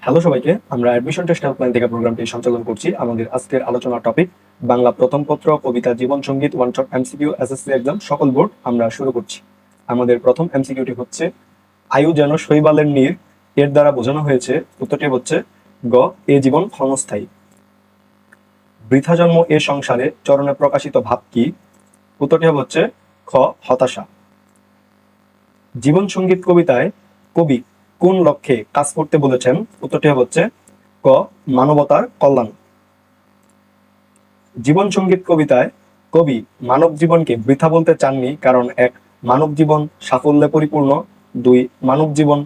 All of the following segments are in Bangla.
হ্যালো সবাইকে, আমরা অ্যাডমিশন টেস্ট হেল্পলাইন থেকে প্রোগ্রামটি সঞ্চালন করছি। আমাদের আজকের আলোচনার টপিক বাংলা প্রথম পত্র, কবিতা, জীবন সঙ্গীত, one shot MCQ, SSC exam সকল বোর্ড। আমরা শুরু করছি। আমাদের প্রথম এমসিকিউটি হচ্ছে, আয়ু যেন শৈবালের নীর, এর দ্বারা বোঝানো হয়েছে। উত্তরটি হচ্ছে গ, এ জীবন ক্ষণস্থায়ী। বৃথা জন্ম এ সংসারে, চরণে প্রকাশিত ভাব কি? উত্তরটি হচ্ছে খ, হতাশা। জীবন সঙ্গীত কবিতায় কবি কোন লক্ষ্যে কাজ করতে বলেছেন? উত্তরটি হচ্ছে ক, মানবতার কল্যাণ। জীবন সঙ্গীত কবিতায় কবি মানব জীবনকে বৃথা বলতে চাননি, কারণ এক, মানব জীবন সাফল্যে পরিপূর্ণ, দুই, মানব জীবন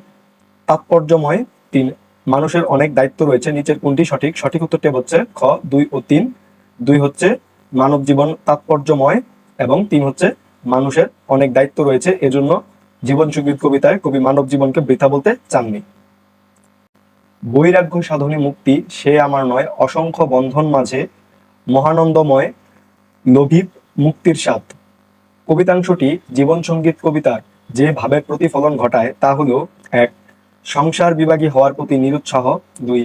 তাৎপর্যময়, তিন, মানুষের অনেক দায়িত্ব রয়েছে। নিচের কোনটি সঠিক? সঠিক উত্তরটি হচ্ছে খ, 2 ও 3। 2 হচ্ছে মানব জীবন তাৎপর্যময় এবং 3 হচ্ছে মানুষের অনেক দায়িত্ব রয়েছে, এজন্য জীবন সঙ্গীত কবিতায় কবি মানব জীবনকে বৃথা বলতে চাননি। বৈরাগ্য সাধনে মুক্তি, সে আমার নয়, অসংখ্য বন্ধন মাঝে মহানন্দময় লোভিব মুক্তির স্বাদ। কবিতাংশটি জীবন সঙ্গীত কবিতার যে ভাবের প্রতিফলন ঘটায় তা হল, এক, সংসার বিভাগী হওয়ার প্রতি নিরুৎসাহ, দুই,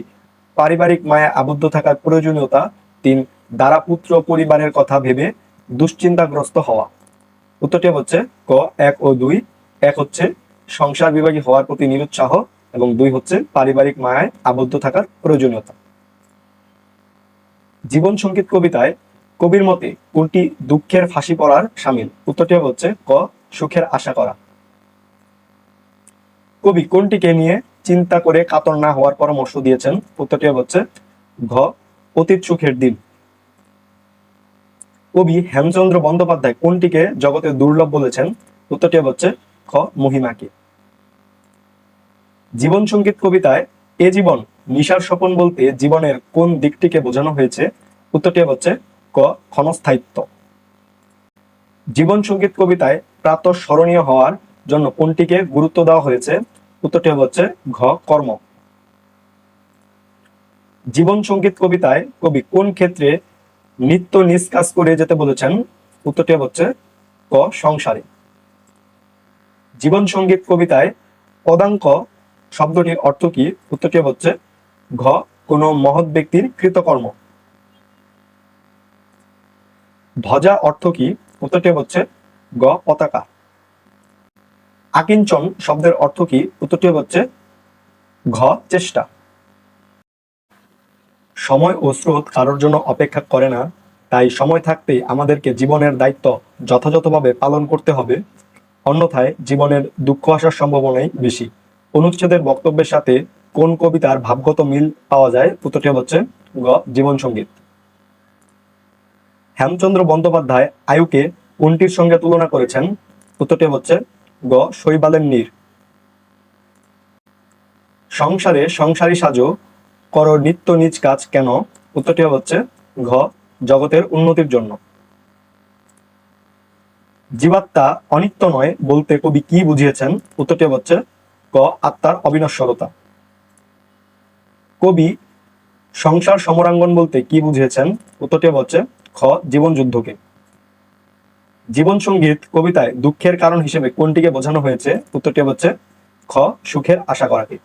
পারিবারিক মায়া আবদ্ধ থাকার প্রয়োজনীয়তা, তিন, দ্বারাপুত্র পরিবারের কথা ভেবে দুশ্চিন্তাগ্রস্ত হওয়া। উত্তরটি হচ্ছে ক, 1 ও 2। 1 হচ্ছে সংসার বিভাগী হওয়ার প্রতি নিরুৎসাহ এবং 2 হচ্ছে পারিবারিক মায়ায় আবদ্ধ থাকার প্রয়োজনীয়তা। জীবন সঙ্গীত কবিতায় কবির মতে কোনটি দুঃখের ফাঁসি পড়ার শামিল? উত্তরটি হচ্ছে ক, সুখের আশা করা। কবি কোনটিকে নিয়ে চিন্তা করে কাতর না হওয়ার পরামর্শ দিয়েছেন? উত্তরটি হচ্ছে ঘ, অতীত সুখের দিন। কবি হেমচন্দ্র বন্দ্যোপাধ্যায় কোনটিকে জগতে দুর্লভ বলেছেন? উত্তরটি হচ্ছে খ, মহিমাকে। জীবন সঙ্গীত কবিতায় এ জীবন নিশার স্বপন বলতে জীবনের কোন দিকটিকে বোঝানো হয়েছে? উত্তরটি হচ্ছে ক, ক্ষণস্থায়িত্ব। জীবন সঙ্গীত কবিতায় প্রাতঃস্মরণীয় হওয়ার জন্য কোনটিকে গুরুত্ব দেওয়া হয়েছে? উত্তরটি হচ্ছে ঘ, কর্ম। জীবন সঙ্গীত কবিতায় কবি কোন ক্ষেত্রে নিত্য নিজ কাজ করে যেতে বলেছেন? উত্তরটি হচ্ছে ক, সংসারে। জীবন সঙ্গীত কবিতায় পদাঙ্ক শব্দটির অর্থ কি? উত্তরটি হচ্ছে ঘ, কোনো মহৎ ব্যক্তির কৃতকর্ম। ধ্বজা অর্থ কি? উত্তরটি হচ্ছে গ, পতাকা। আকিঞ্চন শব্দের অর্থ কি? উত্তরটি হচ্ছে ঘ, চেষ্টা। সময় ও স্রোত কারোর জন্য অপেক্ষা করে না, তাই সময় থাকতেই আমাদেরকে জীবনের দায়িত্ব যথাযথভাবে পালন করতে হবে, অন্যথায় জীবনের দুঃখ আসার সম্ভাবনাই বেশি। অনুচ্ছেদের বক্তব্যের সাথে কোন কবিতার ভাবগত মিল পাওয়া যায়? উত্তরটি হচ্ছে গ, জীবন সঙ্গীত। হেমচন্দ্র বন্দ্যোপাধ্যায় আয়ুকে কোনটির সঙ্গে তুলনা করেছেন? উত্তরটি হচ্ছে গ, শৈবালের নীর। সংসারে সংসারী সাজো, করো নিত্য নিজ কাজ কেন? উত্তরটি হচ্ছে ঘ, জগতের উন্নতির জন্য। জীবাত্মা অনিত্য নয় বলতে কবি কি বুঝিয়েছেন? উত্তরটি হচ্ছে ক, আত্মার অবিনশ্বরতা। কবি সংসার সমরাঙ্গন বলতে কি বুঝিয়েছেন? উত্তরটি হচ্ছে খ, জীবন যুদ্ধকে। জীবন সঙ্গীত কবিতায় দুঃখের কারণ হিসেবে কোনটিকে বোঝানো হয়েছে? উত্তরটি হচ্ছে খ, সুখের আশা করাকে।